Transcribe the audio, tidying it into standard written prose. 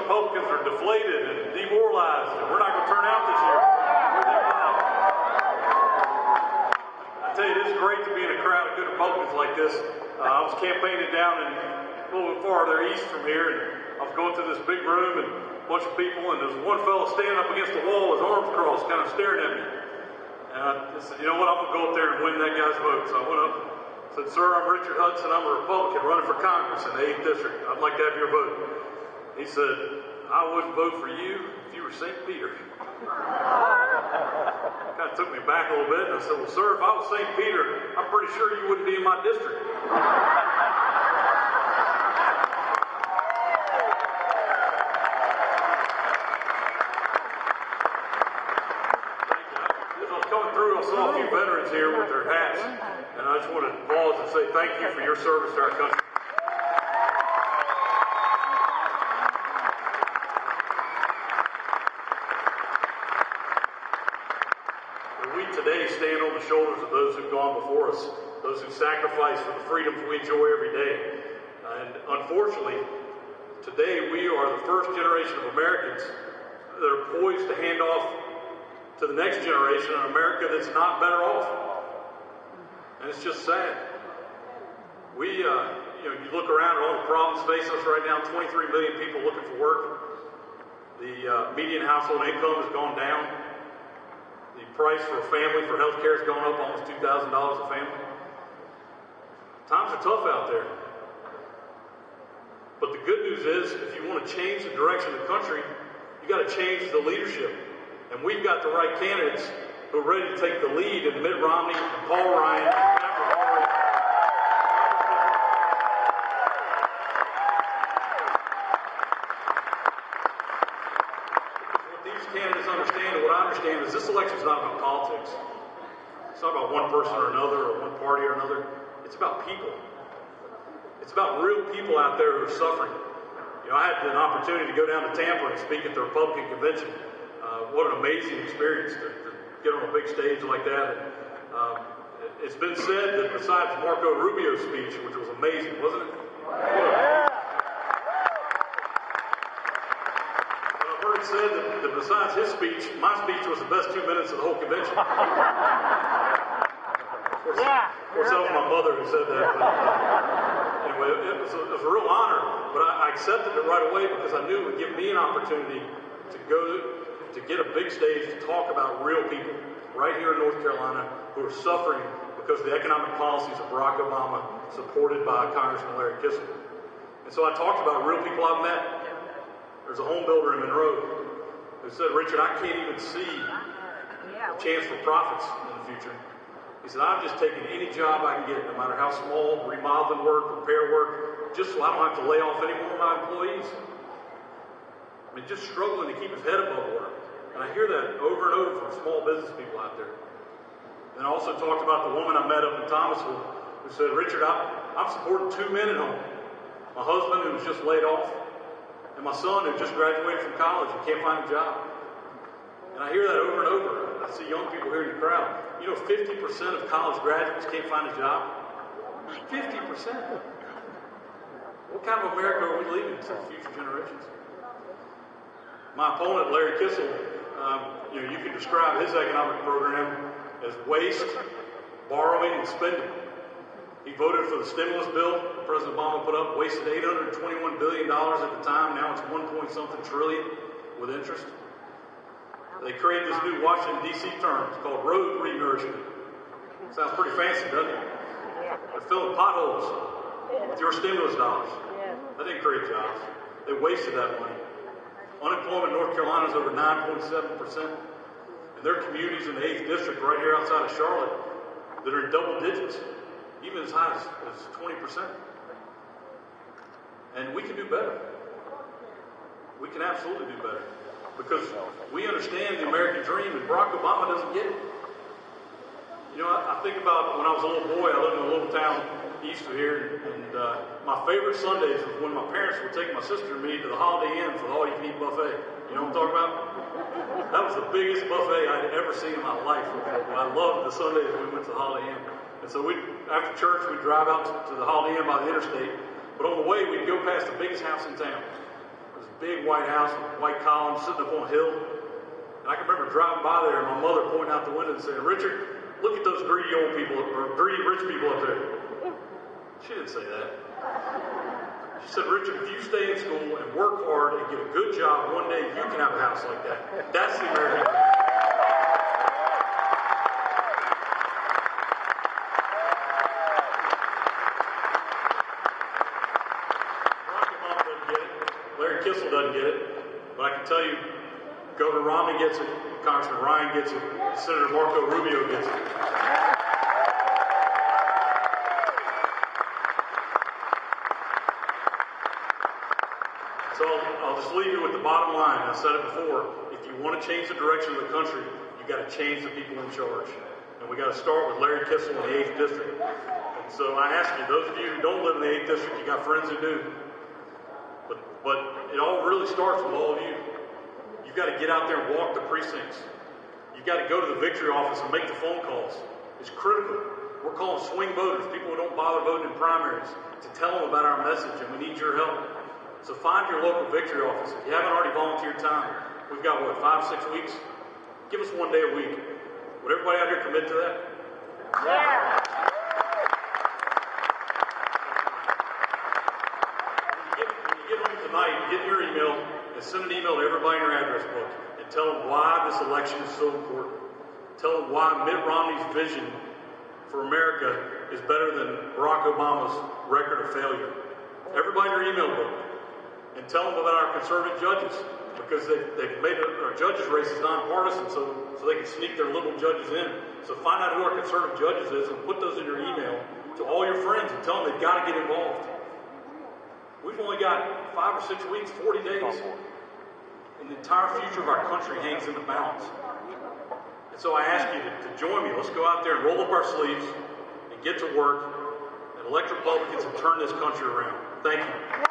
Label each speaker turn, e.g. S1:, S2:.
S1: Republicans are deflated and demoralized, and we're not going to turn out this year. I tell you, it is great to be in a crowd of good Republicans like this. I was campaigning down in a little bit farther east from here, and I was going through this big room and a bunch of people, and there's one fellow standing up against the wall, his arms crossed, kind of staring at me. And I said, you know what, I'm going to go up there and win that guy's vote. So I went up and said, sir, I'm Richard Hudson. I'm a Republican running for Congress in the 8th District. I'd like to have your vote. He said, I wouldn't vote for you if you were St. Peter. Kind of took me back a little bit, and I said, well, sir, if I was St. Peter, I'm pretty sure you wouldn't be in my district. I saw a few veterans here with their hats, and I just want to pause and say thank you for your service to our country. And we today stand on the shoulders of those who've gone before us, those who sacrificed for the freedoms we enjoy every day. And unfortunately, today we are the first generation of Americans that are poised to hand off to the next generation an America that's not better off. And it's just sad. You look around at all the problems facing us right now, 23 million people looking for work. The median household income has gone down. The price for a family for health care has gone up almost $2,000 a family. Times are tough out there. But the good news is, if you want to change the direction of the country, you got to change the leadership. And we've got the right candidates who are ready to take the lead in Mitt Romney and Paul Ryan and Patrick Henry. What these candidates understand and what I understand is this election is not about politics. It's not about one person or another or one party or another. It's about people. It's about real people out there who are suffering. I had an opportunity to go down to Tampa and speak at the Republican convention. What an amazing experience to get on a big stage like that. It's been said that besides Marco Rubio's speech, which was amazing, wasn't it? I've heard it said that besides his speech, my speech was the best 2 minutes of the whole convention. Of course, that was my mother who said that. But, anyway, it was a real honor, but I accepted it right away because I knew it would give me an opportunity to get a big stage to talk about real people right here in North Carolina who are suffering because of the economic policies of Barack Obama, supported by Congressman Larry Kissel. And so I talked about real people I've met. There's a home builder in Monroe who said, Richard, I can't even see a chance for profits in the future. He said, I'm just taking any job I can get, no matter how small, remodeling work, repair work, just so I don't have to lay off any more of my employees. I mean, just struggling to keep his head above water. And I hear that over and over from small business people out there. And I also talked about the woman I met up in Thomasville who said, Richard, I'm supporting 2 men at home. My husband who was just laid off, and my son who just graduated from college and can't find a job. And I hear that over and over. I see young people here in the crowd. 50% of college graduates can't find a job. 50%. What kind of America are we leaving to future generations? My opponent, Larry Kissel, you can describe his economic program as waste, borrowing, and spending. He voted for the stimulus bill that President Obama put up, wasted $821 billion at the time. Now it's 1-point-something trillion with interest. They created this new Washington, D.C. term. It's called road renourishment. Sounds pretty fancy, doesn't it? They're filling potholes with your stimulus dollars. That didn't create jobs. They wasted that money. Unemployment in North Carolina is over 9.7%. And there are communities in the 8th District right here outside of Charlotte that are in double digits, even as high as 20%. And we can do better. We can absolutely do better. Because we understand the American dream, and Barack Obama doesn't get it. I think about when I was a little boy, I lived in a little town east of here, and my favorite Sundays was when my parents would take my sister and me to the Holiday Inn for the all-you-can-eat buffet. You know what I'm talking about? That was the biggest buffet I'd ever seen in my life. I loved the Sundays when we went to the Holiday Inn. And so after church, we'd drive out to the Holiday Inn by the interstate, but on the way, we'd go past the biggest house in town. It was a big white house with white columns sitting up on a hill. And I can remember driving by there and my mother pointing out the window and saying, "Richard, look at those greedy old people, or greedy rich people up there." She didn't say that. She said, "Richard, if you stay in school and work hard and get a good job, one day you can have a house like that." That's the American dream. Kissel doesn't get it, but I can tell you, Governor Romney gets it, Congressman Ryan gets it, Senator Marco Rubio gets it. So I'll just leave you with the bottom line. I said it before. If you want to change the direction of the country, you got to change the people in charge. And we got to start with Larry Kissel in the 8th District. And so I ask you, those of you who don't live in the 8th District, you got friends who do. But it all really starts with all of you. You've got to get out there and walk the precincts. You've got to go to the victory office and make the phone calls. It's critical. We're calling swing voters, people who don't bother voting in primaries, to tell them about our message, and we need your help. So find your local victory office. If you haven't already volunteered time, we've got, 5-6 weeks? Give us one day a week. Would everybody out here commit to that?
S2: Yeah.
S1: Tonight, get your email and send an email to everybody in your address book and tell them why this election is so important. Tell them why Mitt Romney's vision for America is better than Barack Obama's record of failure. Everybody in your email book. And tell them about our conservative judges, because they've made our judges races nonpartisan so they can sneak their liberal judges in. So find out who our conservative judges is and put those in your email to all your friends and tell them they've got to get involved. We've only got 5 or 6 weeks, 40 days, and the entire future of our country hangs in the balance. And so I ask you to join me. Let's go out there and roll up our sleeves and get to work and elect Republicans and turn this country around. Thank you.